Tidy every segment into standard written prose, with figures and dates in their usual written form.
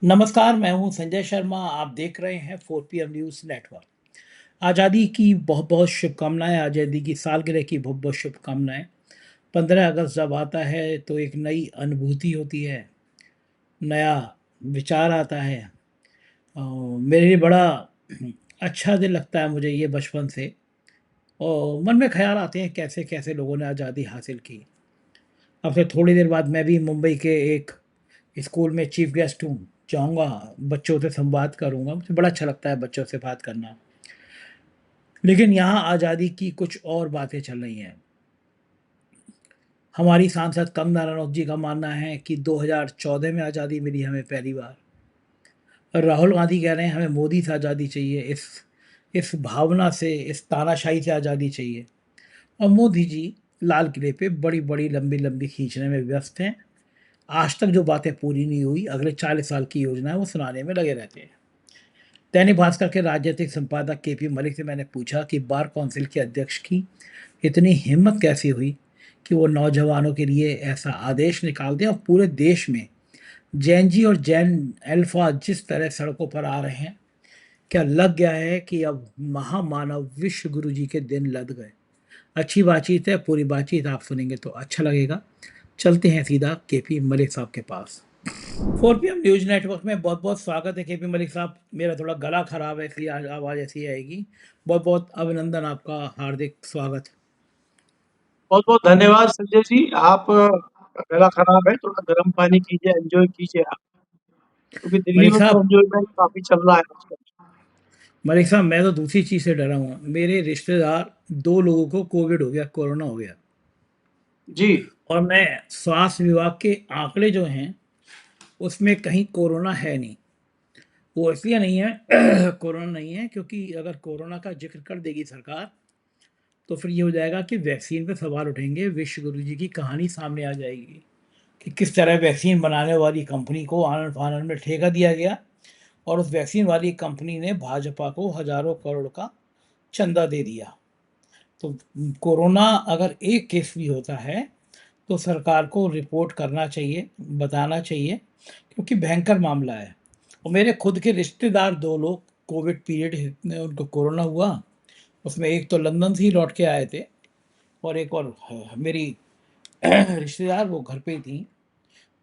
नमस्कार, मैं हूँ संजय शर्मा। आप देख रहे हैं 4 PM न्यूज़ नेटवर्क। आज़ादी की बहुत-बहुत शुभकामनाएँ, आज़ादी की सालगिरह की बहुत-बहुत शुभकामनाएँ। 15 अगस्त जब आता है तो एक नई अनुभूति होती है, नया विचार आता है। मेरे लिए बड़ा अच्छा दिन लगता है मुझे ये बचपन से और मन में ख़्याल आते हैं कैसे-कैसे लोगों ने आज़ादी हासिल की। अब से थोड़ी देर बाद मैं भी मुंबई के एक स्कूल में चीफ गेस्ट हूँ, जाऊँगा, बच्चों से संवाद करूँगा। मुझे बड़ा अच्छा लगता है बच्चों से बात करना। लेकिन यहाँ आज़ादी की कुछ और बातें चल रही हैं। हमारी सांसद कंगना रनौत जी का मानना है कि 2014 में आज़ादी मिली हमें पहली बार। और राहुल गांधी कह रहे हैं हमें मोदी से आज़ादी चाहिए, इस भावना से, इस तानाशाही से आज़ादी चाहिए। और मोदी जी लाल किले पे बड़ी-बड़ी, लंबी-लंबी खींचने में व्यस्त हैं। आज तक जो बातें पूरी नहीं हुई, अगले 40 साल की योजना है, वो सुनाने में लगे रहते हैं। दैनिक भास्कर के राजनीतिक संपादक केपी मलिक से मैंने पूछा कि बार काउंसिल के अध्यक्ष की इतनी हिम्मत कैसी हुई कि वो नौजवानों के लिए ऐसा आदेश निकाल दें और पूरे देश में जैन जी और जैन अल्फा जिस तरह सड़कों पर आ रहे हैं, क्या लग गया है कि अब महामानव विश्व गुरु जी के दिन लद गए। अच्छी बातचीत है, पूरी बातचीत आप सुनेंगे तो अच्छा लगेगा। चलते हैं सीधा केपी मलिक साहब के पास। 4 PM न्यूज़ नेटवर्क में बहुत-बहुत स्वागत है केपी मलिक साहब। मेरा थोड़ा गला खराब है इसलिए आज आवाज़ ऐसी आएगी। बहुत-बहुत अभिनंदन, आपका हार्दिक स्वागत। बहुत बहुत धन्यवाद संजय जी। आप गला खराब है, थोड़ा गर्म पानी कीजिए, एंजॉय कीजिए आप, क्योंकि दिल्ली मलिक में तो साहब एंजॉयमेंट काफी चल रहा है आजकल। मलिक साहब, मैं तो दूसरी चीज़ से डरा हूँ। मेरे रिश्तेदार 2 लोगों को कोविड हो गया, कोरोना हो गया। जी। और मैं स्वास्थ्य विभाग के आंकड़े जो हैं, उसमें कहीं कोरोना है नहीं। वो इसलिए नहीं है कोरोना नहीं है क्योंकि अगर कोरोना का ज़िक्र कर देगी सरकार, तो फिर ये हो जाएगा कि वैक्सीन पे सवाल उठेंगे, विश्व गुरु जी की कहानी सामने आ जाएगी कि किस तरह वैक्सीन बनाने वाली कंपनी को आनन-फानन में ठेका दिया गया और उस वैक्सीन वाली कंपनी ने भाजपा को हज़ारों करोड़ का चंदा दे दिया। तो कोरोना अगर एक केस भी होता है, तो सरकार को रिपोर्ट करना चाहिए, बताना चाहिए, क्योंकि भयंकर मामला है। और मेरे खुद के रिश्तेदार 2 लोग कोविड पीरियड में उनको कोरोना हुआ, उसमें एक तो लंदन से ही लौट के आए थे और एक और मेरी रिश्तेदार वो घर पे ही थीं।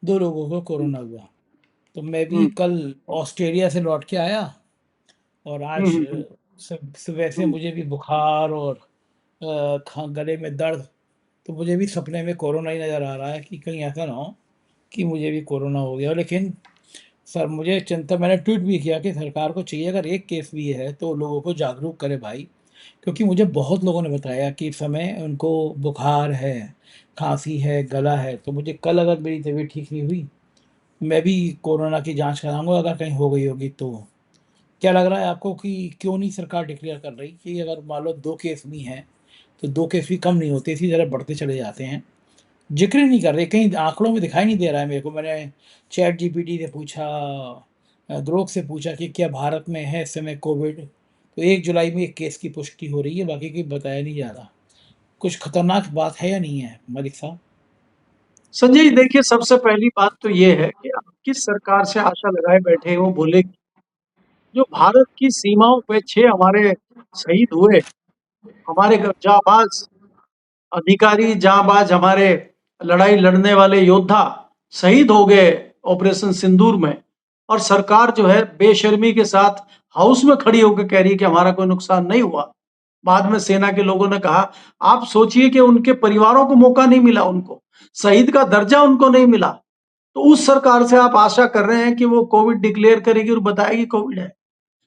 2 लोगों को कोरोना हुआ। तो मैं भी हम्म कल ऑस्ट्रेलिया से लौट के आया और हम्म आज हम्म सुबह से हम्म मुझे भी बुखार और गले में दर्द। तो मुझे भी सपने में कोरोना ही नज़र आ रहा है कि कहीं ऐसा ना हो कि मुझे भी कोरोना हो गया। लेकिन सर मुझे चिंता, मैंने ट्वीट भी किया कि सरकार को चाहिए अगर एक केस भी है तो लोगों को जागरूक करे भाई। क्योंकि मुझे बहुत लोगों ने बताया कि इस समय उनको बुखार है, खांसी है, गला है। तो मुझे कल अगर मेरी तबीयत ठीक नहीं हुई, मैं भी कोरोना की जांच कराऊंगा अगर कहीं हो गई होगी तो। क्या लग रहा है आपको कि क्यों नहीं सरकार डिक्लेयर कर रही कि अगर मान लो 2 केस भी हैं, तो 2 केस भी कम नहीं होते, इसी तरह बढ़ते चले जाते हैं। ज़िक्र ही नहीं कर रहे, कहीं आँकड़ों में दिखाई नहीं दे रहा है मेरे को। मैंने चैट जीपीटी से पूछा, ग्रोक से पूछा कि क्या भारत में है इस समय कोविड? तो 1 जुलाई में 1 केस की पुष्टि हो रही है, बाकी की बताया नहीं जा रहा। कुछ खतरनाक बात है या नहीं है मलिक साहब? संजय जी, देखिए, सबसे पहली बात तो ये है कि आप किस सरकार से आशा लगाए बैठे हैं वो बोलेगी। जो भारत की सीमाओं पे 6 हमारे शहीद हुए, हमारे जाबाज अधिकारी, जाबाज हमारे लड़ाई लड़ने वाले योद्धा शहीद हो गए ऑपरेशन सिंदूर में, और सरकार जो है बेशर्मी के साथ हाउस में खड़ी होकर कह रही है कि हमारा कोई नुकसान नहीं हुआ। बाद में सेना के लोगों ने कहा, आप सोचिए कि उनके परिवारों को मौका नहीं मिला, उनको शहीद का दर्जा उनको नहीं मिला। तो उस सरकार से आप आशा कर रहे हैं कि वो कोविड डिक्लेयर करेगी और बताएगी कोविड है।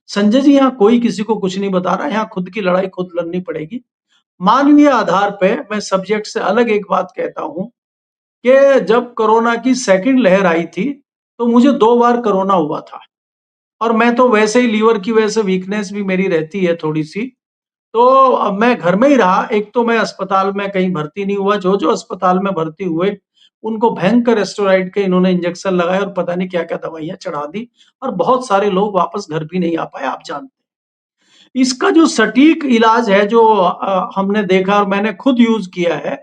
संजय जी, यहाँ कोई किसी को कुछ नहीं बता रहा, यहाँ खुद की लड़ाई खुद लड़नी पड़ेगी। मानवीय आधार पे मैं सब्जेक्ट से अलग एक बात कहता हूं कि जब कोरोना की सेकंड लहर आई थी, तो मुझे 2 बार कोरोना हुआ था, और मैं तो वैसे ही लीवर की वजह से वीकनेस भी मेरी रहती है थोड़ी सी। तो अब मैं घर में ही रहा। एक तो मैं अस्पताल में कहीं भर्ती नहीं हुआ। जो जो अस्पताल में भर्ती हुए, उनको भयंकर स्टेरॉइड के इन्होंने इंजेक्शन लगाए और पता नहीं क्या क्या दवाइयां चढ़ा दी, और बहुत सारे लोग वापस घर भी नहीं आ पाए, आप जानते हैं। इसका जो सटीक इलाज है, जो हमने देखा और मैंने खुद यूज किया है,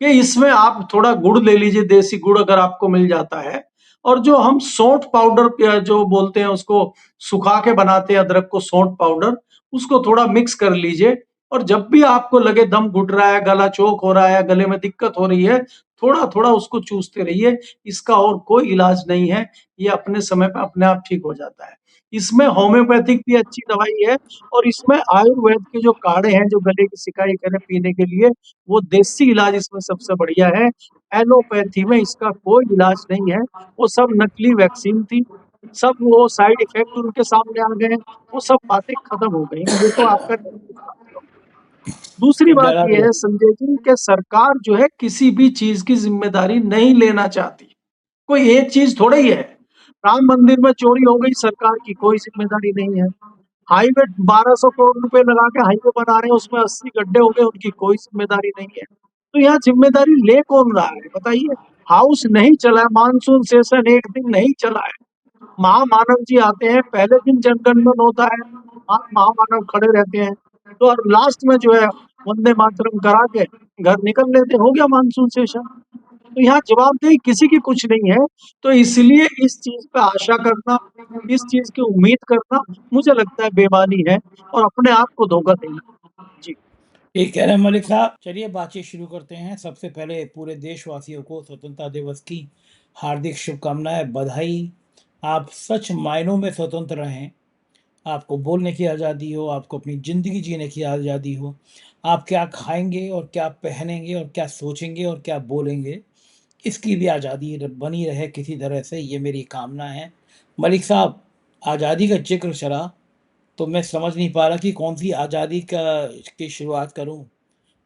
कि इसमें आप थोड़ा गुड़ ले लीजिए, देसी गुड़ अगर आपको मिल जाता है, और जो हम सौंठ पाउडर जो बोलते हैं उसको सुखा के बनाते हैं, अदरक को सौंठ पाउडर, उसको थोड़ा मिक्स कर लीजिए और जब भी आपको लगे दम घुट रहा है, गला चोक हो रहा है, गले में दिक्कत हो रही है, थोड़ा-थोड़ा उसको चूसते रहिए। इसका और कोई इलाज नहीं है, ये अपने समय पे अपने आप ठीक हो जाता है। इसमें होम्योपैथिक भी अच्छी दवाई है और इसमें आयुर्वेद के जो काढ़े हैं, जो गले की सिकाई करें पीने के लिए, वो देसी इलाज इसमें सबसे बढ़िया है। एलोपैथी में इसका कोई इलाज नहीं है, वो सब नकली वैक्सीन थी, सब वो साइड इफ़ेक्ट उनके सामने आ गए, वो सब बातें खत्म हो गई हैं, ये तो आपका दूसरी बात ये बराबर। है संजय जी कि सरकार जो है किसी भी चीज़ की ज़िम्मेदारी नहीं लेना चाहती। कोई एक चीज़ थोड़ा ही है। राम मंदिर में चोरी हो गई, सरकार की कोई ज़िम्मेदारी नहीं है। हाईवे 1200 करोड़ रुपए लगा के हाईवे बना रहे हैं, उसमें 80 गड्ढे हो गए, उनकी कोई ज़िम्मेदारी नहीं है। तो यहाँ ज़िम्मेदारी ले कौन रहा है बताइए? हाउस नहीं चला है, मानसून सेशन एक दिन नहीं चला है। महामानव जी आते हैं, पहले दिन जनगणमन होता है, महामानव खड़े रहते हैं, तो और लास्ट में जो है वंदे मातरम करा के घर निकल लेते हैं, हो गया मानसून सेशन। तो यहाँ जवाबदेही किसी की कुछ नहीं है, तो इसलिए इस चीज़ पे आशा करना, इस चीज़ की उम्मीद करना, मुझे लगता है बेईमानी है और अपने आप को धोखा देना। जी। ठीक कह रहे हैं मलिक साहब। चलिए बातचीत शुरू करते हैं। सबसे पहले पूरे देशवासियों को स्वतंत्रता दिवस की हार्दिक शुभकामनाएं, बधाई। आप सच मायनों में स्वतंत्र रहें। आपको बोलने की आज़ादी हो, आपको अपनी ज़िंदगी जीने की आज़ादी हो। आप क्या खाएंगे और क्या पहनेंगे और क्या सोचेंगे और क्या बोलेंगे, इसकी भी आज़ादी बनी रहे किसी तरह से, ये मेरी कामना है। मलिक साहब, आज़ादी का जिक्र चला तो मैं समझ नहीं पा रहा कि कौन सी आज़ादी का की शुरुआत करूं।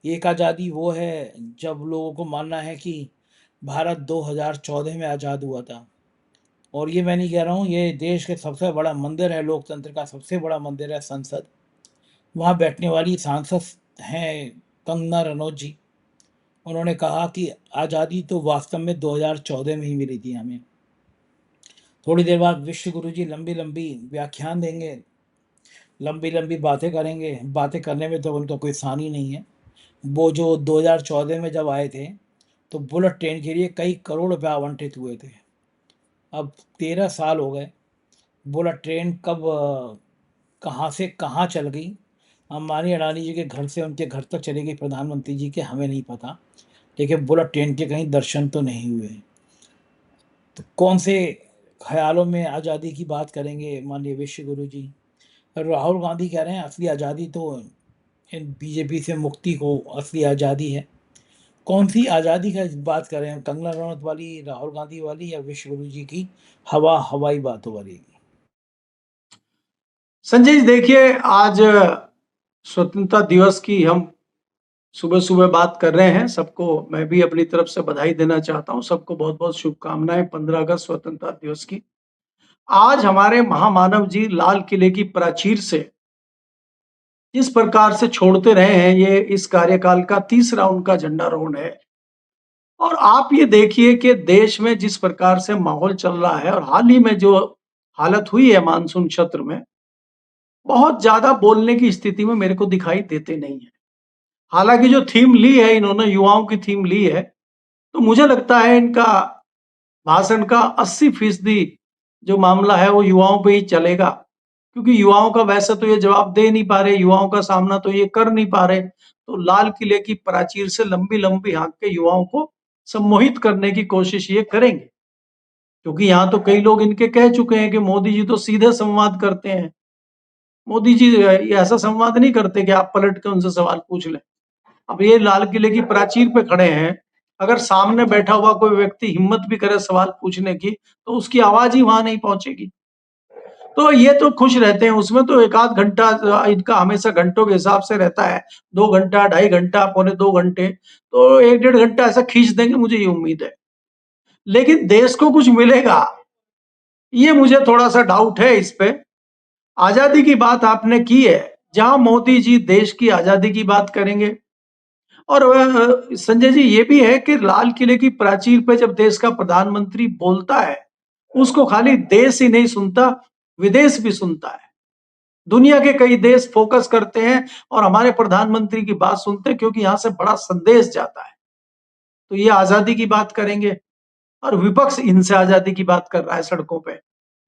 एक आज़ादी वो है जब लोगों को मानना है कि भारत 2014 में आज़ाद हुआ था, और ये मैं नहीं कह रहा हूँ, ये देश के सबसे बड़ा मंदिर है, लोकतंत्र का सबसे बड़ा मंदिर है संसद। वहाँ बैठने वाली सांसद हैं कंगना रनौत जी। उन्होंने कहा कि आज़ादी तो वास्तव में 2014 में ही मिली थी हमें। थोड़ी देर बाद विश्व गुरु जी लंबी लंबी व्याख्यान देंगे, लंबी लंबी बातें करेंगे। बातें करने में तो उनका कोई सानी ही नहीं है। वो जो 2014 में जब आए थे, तो बुलेट ट्रेन के लिए कई करोड़ रुपए आवंटित हुए थे। अब 13 साल हो गए। बुलेट ट्रेन कब कहाँ से कहाँ चल गई, अंबानी अडानी जी के घर से उनके घर तक चली गई प्रधानमंत्री जी के, हमें नहीं पता। लेकिन बुलेट ट्रेन के कहीं दर्शन तो नहीं हुए। तो कौन से ख्यालों में आज़ादी की बात करेंगे माननीय विश्व गुरु जी। राहुल गांधी कह रहे हैं असली आज़ादी तो इन बीजेपी से मुक्ति को असली आज़ादी है। कौन सी आज़ादी का बात कर रहे हैं, कंगना रनौत वाली, राहुल गांधी वाली, या विश्व गुरु जी की हवाई बातों वाली? संजय जी देखिए, आज स्वतंत्रता दिवस की हम सुबह-सुबह बात कर रहे हैं। सबको मैं भी अपनी तरफ से बधाई देना चाहता हूँ। सबको बहुत-बहुत शुभकामनाएँ 15 अगस्त स्वतंत्रता दिवस की। आज हमारे महामानव जी लाल किले की प्राचीर से जिस प्रकार से छोड़ते रहे हैं, ये इस कार्यकाल का तीसरा उनका झंडारोहण है। और आप ये देखिए कि देश में जिस प्रकार से माहौल चल रहा है और हाल ही में जो हालत हुई है मानसून सत्र में, बहुत ज़्यादा बोलने की स्थिति में मेरे को दिखाई देते नहीं है। हालाँकि जो थीम ली है इन्होंने, युवाओं की थीम ली है, तो मुझे लगता है इनका भाषण का 80% जो मामला है वो युवाओं पे ही चलेगा। क्योंकि युवाओं का वैसे तो ये जवाब दे नहीं पा रहे, युवाओं का सामना तो ये कर नहीं पा रहे। तो लाल किले की प्राचीर से लंबी-लंबी हाँक के युवाओं को सम्मोहित करने की कोशिश ये करेंगे। क्योंकि यहाँ तो कई लोग इनके कह चुके हैं कि मोदी जी तो सीधे संवाद करते हैं। मोदी जी ये ऐसा संवाद नहीं करते कि आप पलट के उनसे सवाल पूछ लें। अब ये लाल किले की प्राचीर पे खड़े हैं, अगर सामने बैठा हुआ कोई व्यक्ति हिम्मत भी करे सवाल पूछने की, तो उसकी आवाज़ ही वहाँ नहीं पहुँचेगी। तो ये तो खुश रहते हैं, उसमें तो 1 आध घंटा इनका हमेशा घंटों के हिसाब से रहता है। 2 घंटा, ढाई घंटा, पौने 2 घंटे, तो 1 डेढ़ घंटा ऐसा खींच देंगे, मुझे ये उम्मीद है। लेकिन देश को कुछ मिलेगा, ये मुझे थोड़ा-सा डाउट है इस पे। आज़ादी की बात आपने की है, जहाँ मोदी जी देश की आज़ादी की बात करेंगे और संजय जी ये भी है कि लाल किले की प्राचीर पे जब देश का प्रधानमंत्री बोलता है, उसको खाली देश ही नहीं सुनता, विदेश भी सुनता है। दुनिया के कई देश फ़ोकस करते हैं और हमारे प्रधानमंत्री की बात सुनते हैं क्योंकि यहाँ से बड़ा संदेश जाता है। तो ये आज़ादी की बात करेंगे। और विपक्ष इनसे आजादी की बात कर रहा है सड़कों पे,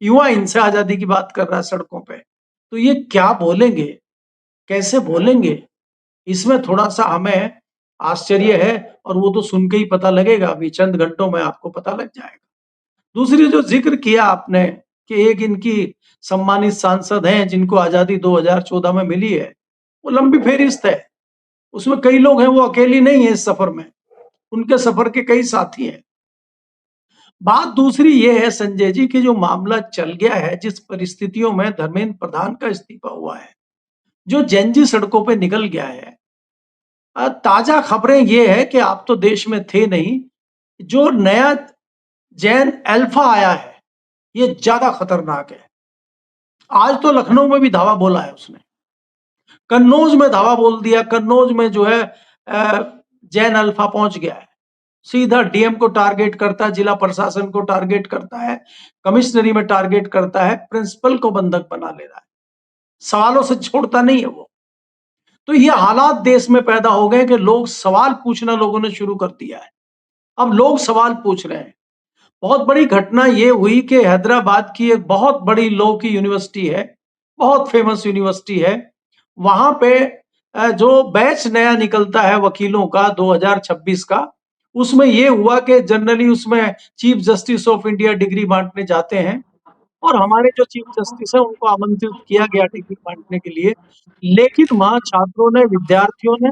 युवा इनसे आजादी की बात कर रहा है सड़कों पे। तो ये क्या बोलेंगे, कैसे बोलेंगे, इसमें थोड़ा-सा हमें आश्चर्य है, और वो तो सुन के ही पता लगेगा, अभी चंद घंटों में आपको पता लग जाएगा। दूसरी जो ज़िक्र किया आपने कि एक इनकी सम्मानित सांसद हैं जिनको आज़ादी 2014 में मिली है, वो लंबी फ़हरिस्त है। उसमें कई लोग हैं, वो अकेली नहीं है इस सफ़र में, उनके सफ़र के कई साथी हैं। बात दूसरी ये है संजय जी कि जो मामला चल गया है, जिस परिस्थितियों में धर्मेंद्र प्रधान का इस्तीफा हुआ है, जो जेन-ज़ी सड़कों पे निकल गया है, ताज़ा खबरें ये है कि आप तो देश में थे नहीं, जो नया जैन अल्फा आया है, ये ज़्यादा खतरनाक है। आज तो लखनऊ में भी धावा बोला है उसने, कन्नौज में धावा बोल दिया, कन्नौज में जो है जैन अल्फा पहुंच गया है, सीधा डीएम को टारगेट करता है, जिला प्रशासन को टारगेट करता है, कमिश्नरी में टारगेट करता है, प्रिंसिपल को बंधक बना ले रहा है, सवालों से छोड़ता नहीं है वो। तो ये हालात देश में पैदा हो गए कि लोग सवाल पूछना लोगों ने शुरू कर दिया है। अब लोग सवाल पूछ रहे हैं। बहुत बड़ी घटना ये हुई कि हैदराबाद की एक बहुत बड़ी लॉ की यूनिवर्सिटी है, बहुत फेमस यूनिवर्सिटी है। वहां पे जो बैच नया निकलता है वकीलों का 2026 का, उसमें ये हुआ कि जनरली उसमें chief justice of India degree बांटने जाते हैं, और हमारे जो चीफ जस्टिस है उनको आमंत्रित किया गया डिग्री बांटने के लिए। लेकिन वहां छात्रों ने, विद्यार्थियों ने,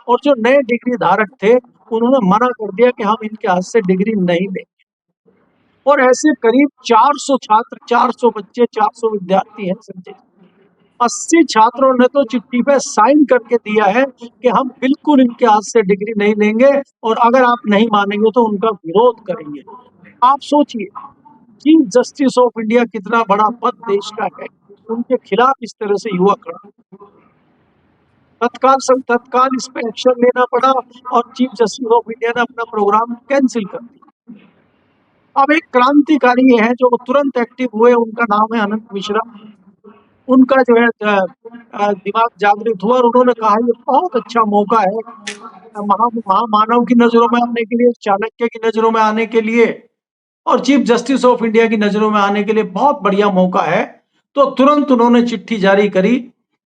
और जो नए डिग्री धारक थे, उन्होंने मना कर दिया कि हम इनके हाथ से डिग्री नहीं लेंगे। और ऐसे करीब 400 छात्र, 400 बच्चे, 400 विद्यार्थी हैं संजय जी। 80 छात्रों ने तो चिट्ठी पे साइन करके दिया है कि हम बिल्कुल इनके हाथ से डिग्री नहीं लेंगे, और अगर आप नहीं मानेंगे तो उनका विरोध करेंगे। आप सोचिए, चीफ जस्टिस ऑफ इंडिया कितना बड़ा पद देश का है, उनके खिलाफ इस तरह से युवा खड़ा। तत्काल इस पे एक्शन लेना पड़ा, और चीफ जस्टिस ऑफ इंडिया ने अपना प्रोग्राम कैंसिल कर दिया। अब एक क्रांतिकारी है जो तुरंत एक्टिव हुए, उनका नाम है अनंत मिश्रा। उनका जो है दिमाग जागृत हुआ, और उन्होंने कहा ये बहुत अच्छा मौका है महामानव की नजरों में आने के लिए, चाणक्य की नजरों में आने के लिए, और चीफ जस्टिस ऑफ इंडिया की नजरों में आने के लिए बहुत बढ़िया मौका है। तो तुरंत उन्होंने चिट्ठी जारी करी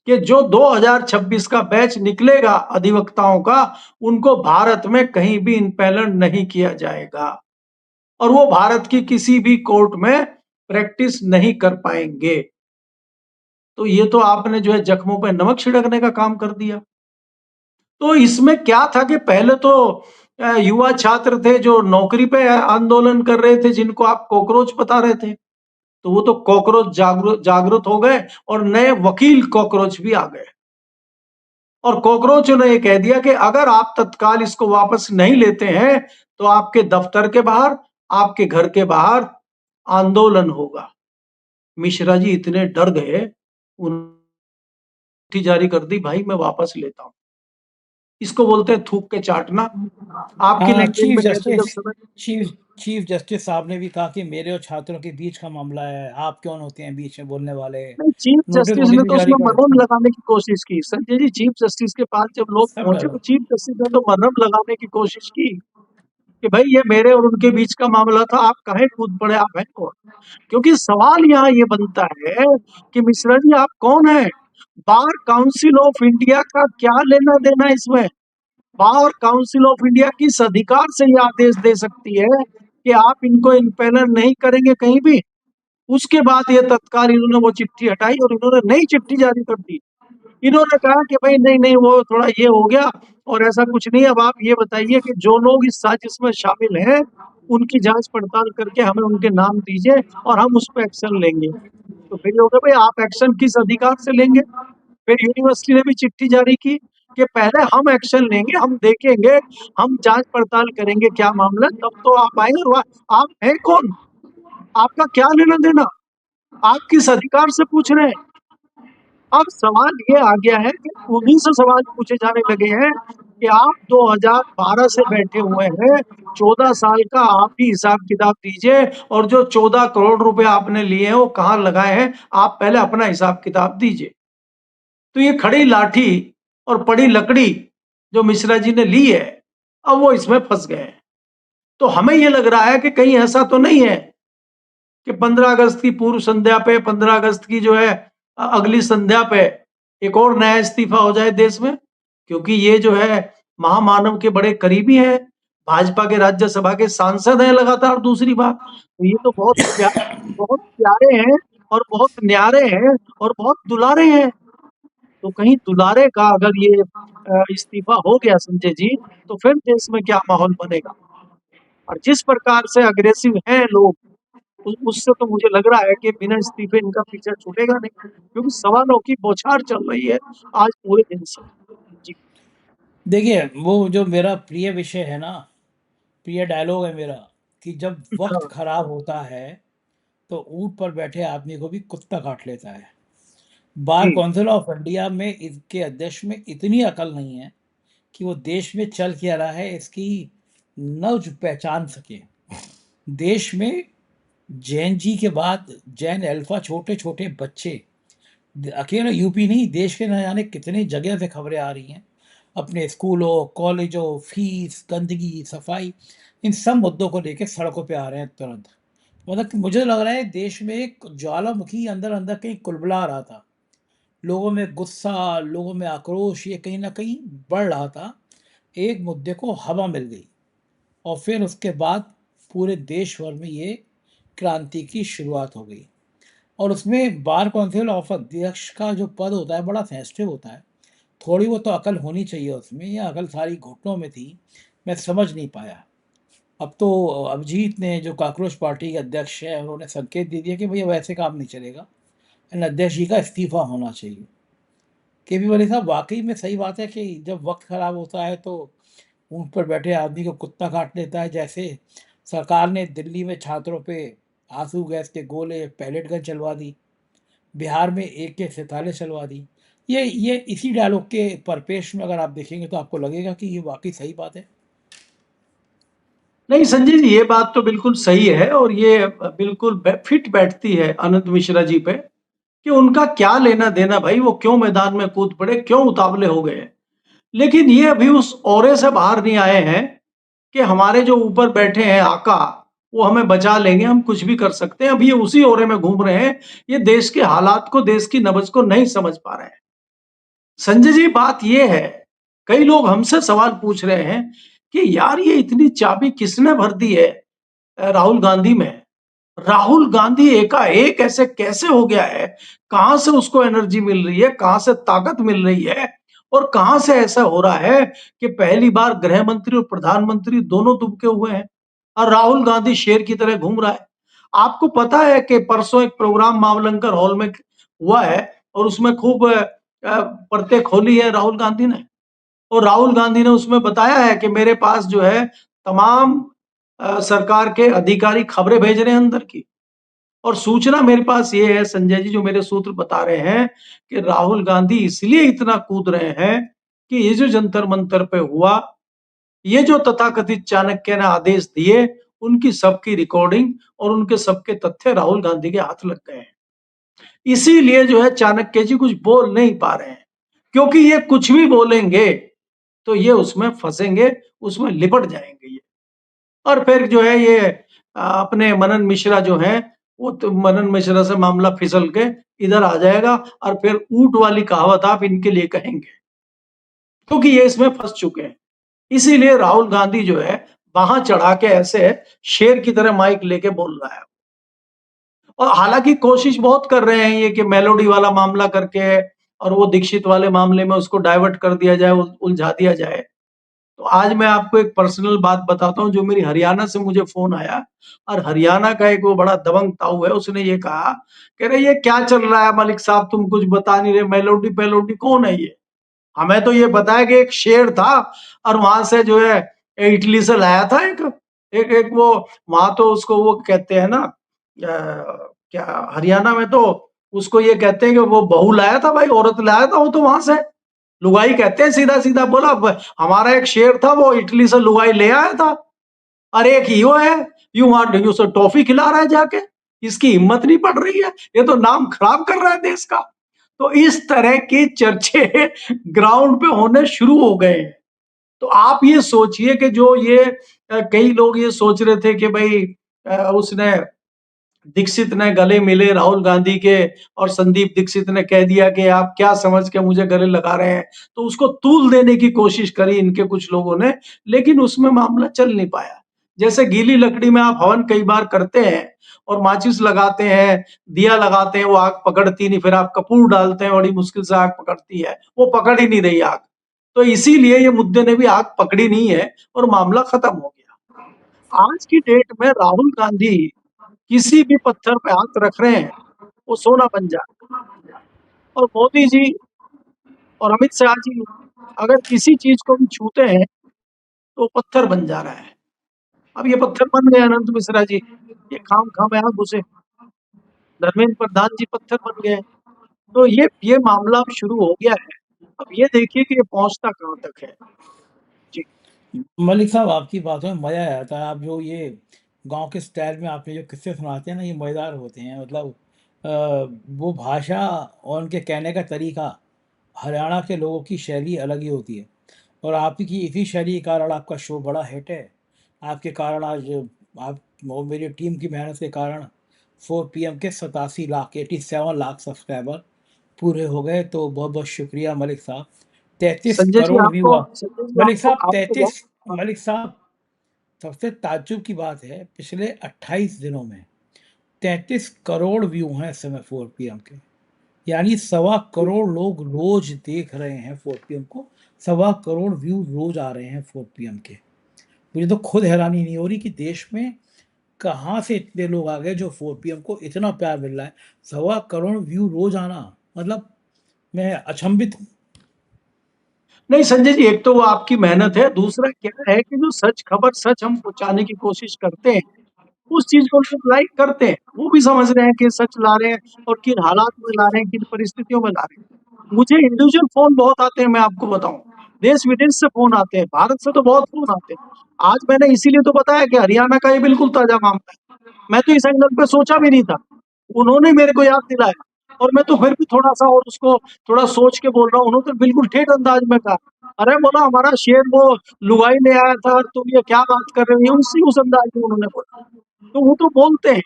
कि जो 2026 का बैच निकलेगा अधिवक्ताओं का, उनको भारत में कहीं भी इम्पेलन नहीं किया जाएगा, और वो भारत की किसी भी कोर्ट में प्रैक्टिस नहीं कर पाएंगे। तो ये तो आपने जो है जख्मों पे नमक छिड़कने का काम कर दिया। तो इसमें क्या था कि पहले तो युवा छात्र थे जो नौकरी पे आंदोलन कर रहे थे, जिनको आप कॉकरोच बता रहे थे, तो वो तो कॉकरोच जागृत हो गए, और नए वकील कॉकरोच भी आ गए, और कॉकरोचों ने ये कह दिया कि अगर आप तत्काल इसको वापस नहीं लेते हैं तो आपके दफ्तर के बाहर, आपके घर के बाहर आंदोलन होगा। मिश्रा जी इतने डर गए, चिट्ठी जारी कर दी, भाई मैं वापस लेता हूं। इसको बोलते हैं थूक के चाटना। आपकी लैंग्वेज चीफ में कहते हैं जब जस्टिस समय। चीफ चीफ जस्टिस साहब ने भी कहा कि मेरे और छात्रों के बीच का मामला है, आप कौन होते हैं बीच में बोलने वाले। नहीं, चीफ नोटिस जस्टिस नोटिस ने भी तो जारी उसमें कर मरहम लगाने की कोशिश की संजय जी। चीफ जस्टिस के पास जब लोग सब पहुंचे लगा। तो चीफ जस्टिस ने तो मरहम लगाने की कोशिश की कि भाई ये मेरे और उनके बीच का मामला था, आप काहे कूद पड़े, आप हैं कौन। क्योंकि सवाल यहाँ ये बनता है कि मिश्रा जी आप कौन है, बार काउंसिल ऑफ इंडिया का क्या लेना देना इसमें। बार काउंसिल ऑफ इंडिया किस अधिकार से ये आदेश दे सकती है कि आप इनको इम्पेनल नहीं करेंगे कहीं भी। उसके बाद ये तत्काल इन्होंने वो चिट्ठी हटाई, और इन्होंने नई चिट्ठी जारी कर दी। इन्होंने कहा कि भाई नहीं नहीं, वो थोड़ा ये हो गया, और ऐसा कुछ नहीं। अब आप ये बताइए कि जो लोग इस साजिश में शामिल हैं, उनकी जांच पड़ताल करके हमें उनके नाम दीजिए, और हम उस पर एक्शन लेंगे। तो फिर ये हो गया, भाई आप एक्शन किस अधिकार से लेंगे। फिर यूनिवर्सिटी ने भी चिट्ठी जारी की कि पहले हम एक्शन लेंगे, हम देखेंगे, हम जांच पड़ताल करेंगे क्या मामला, तब तो आप आएंगे। आप हैं कौन, आपका क्या लेना देना, आप किस अधिकार से पूछ रहे हैं। अब सवाल ये आ गया है कि उन्हीं से सवाल पूछे जाने लगे हैं कि आप 2012 से बैठे हुए हैं, 14 साल का आप ही हिसाब किताब दीजिए, और जो 14 करोड़ रुपए आपने लिए हैं वो कहाँ लगाए हैं, आप पहले अपना हिसाब किताब दीजिए। तो ये खड़ी लाठी और पड़ी लकड़ी जो मिश्रा जी ने ली है, अब वो इसमें फंस गए हैं। तो हमें ये लग रहा है कि कहीं ऐसा तो नहीं है कि 15 अगस्त की पूर्व संध्या पे, 15 अगस्त की जो है अगली संध्या पे एक और नया इस्तीफा हो जाए देश में, क्योंकि ये जो है महामानव के बड़े करीबी हैं, भाजपा के राज्यसभा के सांसद हैं लगातार दूसरी बार। तो ये तो बहुत प्यारे हैं और बहुत न्यारे हैं और बहुत दुलारे हैं। तो कहीं दुलारे का अगर ये इस्तीफा हो गया संजय जी, तो फिर देश में क्या माहौल बनेगा? और जिस प्रकार से अग्रेसिव हैं लोग, उससे तो मुझे लग रहा है कि बिना इस्तीफे इनका पीछा छूटेगा नहीं, क्योंकि सवालों की बौछार चल रही है आज पूरे दिन से। जी। देखिए, वो जो मेरा प्रिय विषय है ना, प्रिय डायलॉग है मेरा, कि जब वक्त हाँ, खराब होता है तो ऊंट पर बैठे आदमी को भी कुत्ता काट लेता है। बार जी, काउंसिल ऑफ इंडिया में इसके अध्यक्ष में इतनी अकल नहीं है कि वो देश में चल क्या रहा है इसकी नब्ज पहचान सके। देश में जैन जी के बाद जैन अल्फा छोटे छोटे बच्चे, अकेला यूपी नहीं, देश के न जाने कितनी जगह से खबरें आ रही हैं, अपने स्कूलों कॉलेजों फीस गंदगी सफाई इन सब मुद्दों को लेकर सड़कों पे आ रहे हैं तुरंत। मतलब कि मुझे लग रहा है देश में एक ज्वालामुखी अंदर अंदर कहीं कुलबुला रहा था, लोगों में गुस्सा, लोगों में आक्रोश, ये कहीं न कहीं बढ़ रहा था। एक मुद्दे को हवा मिल गई और फिर उसके बाद पूरे देश भर में ये क्रांति की शुरुआत हो गई। और उसमें बार काउंसिल ऑफ अध्यक्ष का जो पद होता है बड़ा सेंसिटिव होता है। थोड़ी बहुत तो अकल होनी चाहिए उसमें, या अकल सारी घुटनों में थी, मैं समझ नहीं पाया। अब तो अभिजीत ने, जो कॉकरोच पार्टी के अध्यक्ष हैं, उन्होंने संकेत दे दिया कि भैया वैसे काम नहीं चलेगा, इन अध्यक्ष जी का इस्तीफा होना चाहिए। केपी वाले साहब, वाकई में सही बात है कि जब वक्त खराब होता है तो ऊँट पर बैठे आदमी को कुत्ता काट लेता है। जैसे सरकार ने दिल्ली में छात्रों पे आंसू गैस के गोले, पैलेट गन चलवा दी, बिहार में AK-47 चलवा दी। ये इसी डायलॉग के परिपेक्ष में अगर आप देखेंगे तो आपको लगेगा कि ये वाकई सही बात है। नहीं संजय जी, ये बात तो बिल्कुल सही है और ये बिल्कुल फिट बैठती है आनंद मिश्रा जी पे कि उनका क्या लेना देना भाई, वो क्यों मैदान में कूद पड़े, क्यों उतावले हो गए। लेकिन ये अभी उस औरे से बाहर नहीं आए हैं कि हमारे जो ऊपर बैठे हैं आका, वो हमें बचा लेंगे, हम कुछ भी कर सकते हैं। अभी ये उसी ओरे में घूम रहे हैं, ये देश के हालात को, देश की नब्ज को नहीं समझ पा रहे हैं। संजय जी, बात ये है, कई लोग हमसे सवाल पूछ रहे हैं कि यार ये इतनी चाबी किसने भर दी है राहुल गांधी में? राहुल गांधी एकाएक ऐसे कैसे हो गया है? कहां से उसको एनर्जी मिल रही है, कहां से ताकत मिल रही है, और कहां से ऐसा हो रहा है कि पहली बार गृह मंत्री और प्रधानमंत्री दोनों दुबके हुए हैं और राहुल गांधी शेर की तरह घूम रहा है। आपको पता है कि परसों एक प्रोग्राम मावलंकर हॉल में हुआ है और उसमें खूब परतें खोली है राहुल गांधी ने। और राहुल गांधी ने उसमें बताया है कि मेरे पास जो है तमाम सरकार के अधिकारी खबरें भेज रहे हैं अंदर की। और सूचना मेरे पास ये है संजय जी, जो मेरे सूत्र बता रहे हैं कि राहुल गांधी इसलिए इतना कूद रहे हैं कि ये जो जंतर मंतर पे हुआ, ये जो तथाकथित चाणक्य ने आदेश दिए, उनकी सबकी रिकॉर्डिंग और उनके सबके तथ्य राहुल गांधी के हाथ लग गए हैं। इसीलिए जो है चाणक्य जी कुछ बोल नहीं पा रहे हैं, क्योंकि ये कुछ भी बोलेंगे तो ये उसमें फंसेंगे, उसमें लिपट जाएंगे ये। और फिर जो है ये अपने मनन मिश्रा जो हैं, वो तो मनन मिश्रा से मामला फिसल के इधर आ जाएगा और फिर ऊँट वाली कहावत आप इनके लिए कहेंगे, क्योंकि ये इसमें फँस चुके हैं। इसीलिए राहुल गांधी जो है वहां चढ़ा के ऐसे शेर की तरह माइक लेके बोल रहा है। और हालांकि कोशिश बहुत कर रहे हैं ये कि मेलोडी वाला मामला करके और वो दीक्षित वाले मामले में उसको डाइवर्ट कर दिया जाए, उलझा दिया जाए। तो आज मैं आपको एक पर्सनल बात बताता हूँ, जो मेरी हरियाणा से मुझे फोन आया और हरियाणा का एक वो बड़ा दबंग ताऊ है, उसने ये कहा, कह रहे ये क्या चल रहा है मलिक साहब, तुम कुछ बता नहीं रहे, मेलोडी पेलोडी कौन है ये? हमें तो ये बताया कि एक शेर था और वहां से जो है इटली से लाया था एक एक एक वो, वहां तो उसको वो कहते हैं ना, क्या हरियाणा में तो उसको ये कहते हैं कि वो बहू लाया था भाई, औरत लाया था वो तो वहां से, लुगाई कहते हैं, सीधा सीधा बोला। हमारा एक शेर था वो इटली से लुगाई ले आया था। अरे एक यो है, यू वहां यू से टॉफी खिला रहा है जाके, इसकी हिम्मत नहीं पड़ रही है, ये तो नाम खराब कर रहा है देश का। तो इस तरह के चर्चे ग्राउंड पे होने शुरू हो गए हैं। तो आप ये सोचिए कि जो ये कई लोग ये सोच रहे थे कि भाई उसने दीक्षित ने गले मिले राहुल गांधी के और संदीप दीक्षित ने कह दिया कि आप क्या समझ के मुझे गले लगा रहे हैं, तो उसको तूल देने की कोशिश करी इनके कुछ लोगों ने, लेकिन उसमें मामला चल नहीं पाया। जैसे गीली लकड़ी में आप हवन कई बार करते हैं और माचिस लगाते हैं, दिया लगाते हैं, वो आग पकड़ती नहीं, फिर आप कपूर डालते हैं, बड़ी मुश्किल से आग पकड़ती है, वो पकड़ ही नहीं रही आग। तो इसीलिए ये मुद्दे ने भी आग पकड़ी नहीं है और मामला खत्म हो गया। आज की डेट में राहुल गांधी किसी भी पत्थर पे हाथ रख रहे हैं, वो सोना बन जाए। और मोदी जी और अमित शाह जी अगर किसी चीज को भी छूते हैं तो पत्थर बन जा रहा है। अब ये पत्थर बन गए अनंत मिश्रा जी, ये खाम खाम यहाँ घुसे। धर्मेंद्र प्रधान जी पत्थर बन गए। तो ये मामला अब शुरू हो गया है। अब ये देखिए कि ये पहुंचता कहाँ तक है। जी। मलिक साहब, आपकी बातों में मज़ा आ जाता है। आप जो ये गांव के स्टाइल में आपने जो किस्से सुनाते हैं ना, ये मज़ेदार होते हैं। मतलब वो भाषा और उनके कहने का तरीका, हरियाणा के लोगों की शैली अलग ही होती है। और आपकी इसी शैली के कारण आपका शो बड़ा हिट है। आपके कारण आज आप और मेरी टीम की मेहनत के कारण 4 PM के 87 लाख 87 लाख सब्सक्राइबर पूरे हो गए। तो बहुत बहुत शुक्रिया मलिक साहब। 33 करोड़ व्यू संजय जी मलिक साहब आपको बहुत 33। मलिक साहब, सबसे ताज्जुब की बात है, पिछले 28 दिनों में 33 करोड़ व्यू हैं इस समय 4 PM के। यानी 1.25 करोड़ लोग रोज देख रहे हैं 4 PM को। 1.25 करोड़ व्यू रोज आ रहे हैं 4 PM के। मुझे तो खुद हैरानी नहीं हो रही कि देश में कहाँ से इतने लोग आ गए जो 4 PM को इतना प्यार मिल रहा है। 1.25 करोड़ व्यू रोज आना, मतलब मैं अचंभित हूँ। नहीं संजय जी, एक तो वो आपकी मेहनत है, दूसरा क्या है कि जो सच खबर सच हम पहुंचाने की कोशिश करते हैं उस चीज को लोग लाइक करते हैं। वो भी समझ रहे हैं कि सच ला रहे हैं और किन हालात में ला रहे हैं, किन परिस्थितियों में ला रहे हैं। मुझे इंडिविजुअल फोन बहुत आते हैं, मैं आपको बताऊं, देश विदेश से फोन आते हैं, भारत से तो बहुत फोन आते हैं। आज मैंने इसीलिए तो बताया कि हरियाणा का ये बिल्कुल ताजा मामला है। मैं तो इस एंगल पे सोचा भी नहीं था, उन्होंने मेरे को याद दिलाया। और मैं तो फिर भी थोड़ा सा और उसको थोड़ा सोच के बोल रहा हूँ। उन्होंने तो बिल्कुल ठेठ अंदाज में कहा, अरे बोला हमारा शेर वो लुगाई ले आया था और तुम ये क्या बात कर रहे हो, उसी उस अंदाज में उन्होंने बोला। तो वो तो बोलते हैं।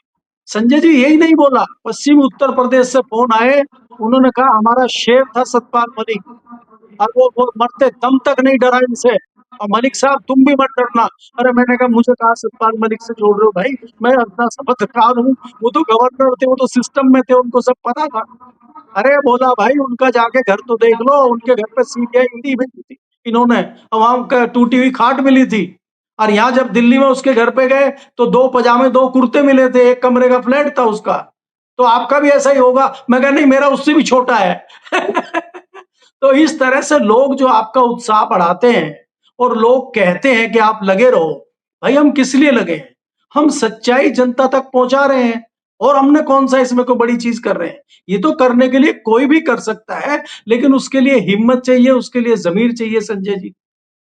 संजय जी यही नहीं बोला, पश्चिमी उत्तर प्रदेश से फोन आए, उन्होंने कहा हमारा शेर था सतपाल मलिक और वो मरते दम तक नहीं डरा इनसे, और मलिक साहब तुम भी मत डरना। अरे मैंने कहा मुझे कहा सतपाल मलिक से जोड़ रहे हो भाई, मैं अपना पत्रकार हूँ, वो तो गवर्नर थे, वो तो सिस्टम में थे, उनको सब पता था। अरे बोला भाई उनका जाके घर तो देख लो, उनके घर पे सीबीआई ईडी भेजी थी इन्होंने, और वहां टूटी हुई खाट मिली थी। और यहाँ जब दिल्ली में उसके घर पे गए तो 2 पजामे 2 कुर्ते मिले थे, एक कमरे का फ्लैट था उसका। तो आपका भी ऐसा ही होगा? मैं कहा नहीं, मेरा उससे भी छोटा है। तो इस तरह से लोग जो आपका उत्साह बढ़ाते हैं और लोग कहते हैं कि आप लगे रहो, भाई हम किस लिए लगे हैं? हम सच्चाई जनता तक पहुंचा रहे हैं, और हमने कौन सा इसमें कोई बड़ी चीज कर रहे हैं? ये तो करने के लिए कोई भी कर सकता है, लेकिन उसके लिए हिम्मत चाहिए, उसके लिए जमीर चाहिए संजय जी।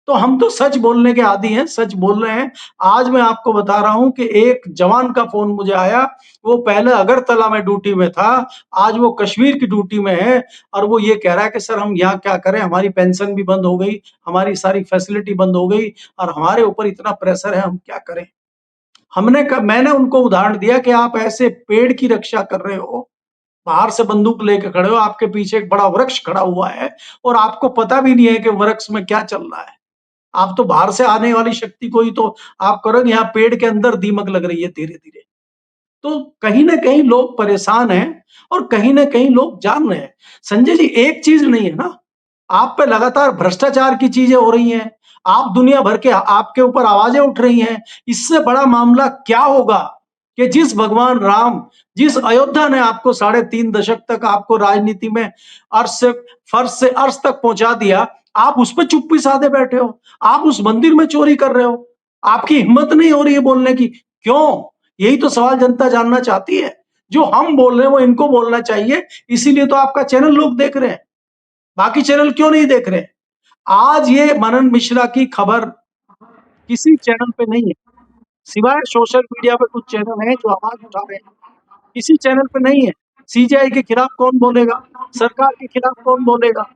तो हम तो सच बोलने के आदी हैं, सच बोल रहे हैं। आज मैं आपको बता रहा हूं कि एक जवान का फोन मुझे आया, वो पहले अगरतला में ड्यूटी में था, आज वो कश्मीर की ड्यूटी में है, और वो ये कह रहा है कि सर हम यहाँ क्या करें, हमारी पेंशन भी बंद हो गई, हमारी सारी फैसिलिटी बंद हो गई, और हमारे ऊपर इतना प्रेशर है, हम क्या करें। मैंने उनको उदाहरण दिया कि आप ऐसे पेड़ की रक्षा कर रहे हो, बाहर से बंदूक लेके खड़े हो, आपके पीछे एक बड़ा वृक्ष खड़ा हुआ है और आपको पता भी नहीं है कि वृक्ष में क्या चल रहा है। आप तो बाहर से आने वाली शक्ति को ही तो आप करोगे, यहाँ पेड़ के अंदर दीमक लग रही है धीरे धीरे। तो कहीं ना कहीं लोग परेशान हैं और कहीं ना कहीं लोग जान रहे हैं। संजय जी एक चीज नहीं है ना, आप पे लगातार भ्रष्टाचार की चीजें हो रही हैं, आप दुनिया भर के आपके ऊपर आवाजें उठ रही हैं। इससे बड़ा मामला क्या होगा कि जिस भगवान राम, जिस अयोध्या ने आपको 3.5 दशक तक आपको राजनीति में अर्श से फर्श से अर्श तक पहुंचा दिया, आप उस पर चुप्पी साधे बैठे हो, आप उस मंदिर में चोरी कर रहे हो, आपकी हिम्मत नहीं हो रही है बोलने की। क्यों? यही तो सवाल जनता जानना चाहती है। जो हम बोल रहे हैं वो इनको बोलना चाहिए, इसीलिए तो आपका चैनल लोग देख रहे हैं, बाकी चैनल क्यों नहीं देख रहे? आज ये मनन मिश्रा की खबर किसी चैनल पे नहीं है, सिवाय सोशल मीडिया पे कुछ चैनल हैं जो आवाज उठा रहे हैं, किसी चैनल पे नहीं है। सीजेआई के खिलाफ कौन बोलेगा? सरकार के खिलाफ कौन बोलेगा?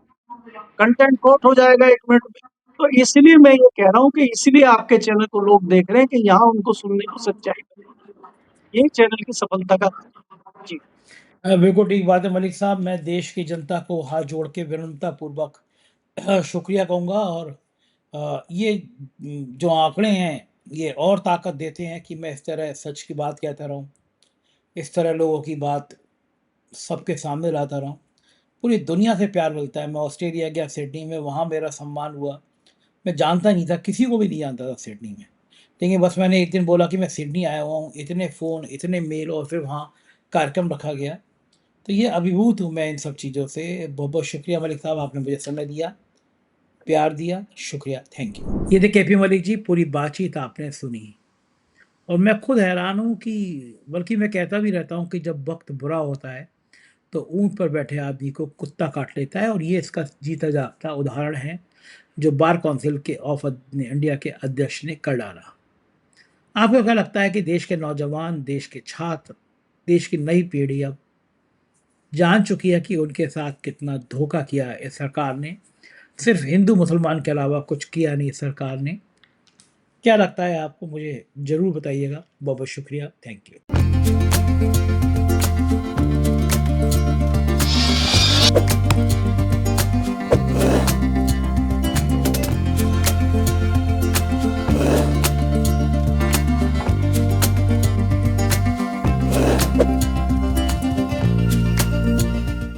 कंटेंट कोर्ट हो जाएगा 1 मिनट में। तो इसलिए मैं ये कह रहा हूँ कि इसलिए आपके चैनल को लोग देख रहे हैं कि यहाँ उनको सुनने को सच्चाई मिले। ये चैनल की सफलता का राज है। जी। बिल्कुल ठीक बात है मलिक साहब। मैं देश की जनता को हाथ जोड़ के विनम्रतापूर्वक शुक्रिया कहूँगा, और ये जो आंकड़े हैं, ये और ताकत देते हैं कि मैं इस तरह सच की बात कहता रहूँ, इस तरह लोगों की बात सबके सामने लाता रहूँ। पूरी दुनिया से प्यार मिलता है। मैं ऑस्ट्रेलिया गया, सिडनी में, वहाँ मेरा सम्मान हुआ। मैं जानता नहीं था, किसी को भी नहीं जानता था सिडनी में। लेकिन बस मैंने एक दिन बोला कि मैं सिडनी आया हुआ हूँ, इतने फ़ोन, इतने मेल, और फिर वहाँ कार्यक्रम रखा गया। तो ये अभिभूत हूँ मैं इन सब चीज़ों से। बहुत-बहुत शुक्रिया मलिक साहब, आपने मुझे समय दिया, प्यार दिया, शुक्रिया, थैंक यू। ये थे केपी मलिक जी, पूरी बातचीत आपने सुनी, और मैं खुद हैरान हूँ कि, बल्कि मैं कहता भी रहता हूँ कि जब वक़्त बुरा होता है, तो ऊँट पर बैठे आदमी को कुत्ता काट लेता है, और ये इसका जीता जागता उदाहरण है, जो बार काउंसिल के ऑफ इंडिया के अध्यक्ष ने कर डाला। आपको क्या लगता है कि देश के नौजवान, देश के छात्र, देश की नई पीढ़ी अब जान चुकी है कि उनके साथ कितना धोखा किया है इस सरकार ने? सिर्फ हिंदू मुसलमान के अलावा कुछ किया नहीं इस सरकार ने। क्या लगता है आपको? मुझे ज़रूर बताइएगा। बहुत बहुत शुक्रिया, थैंक यू।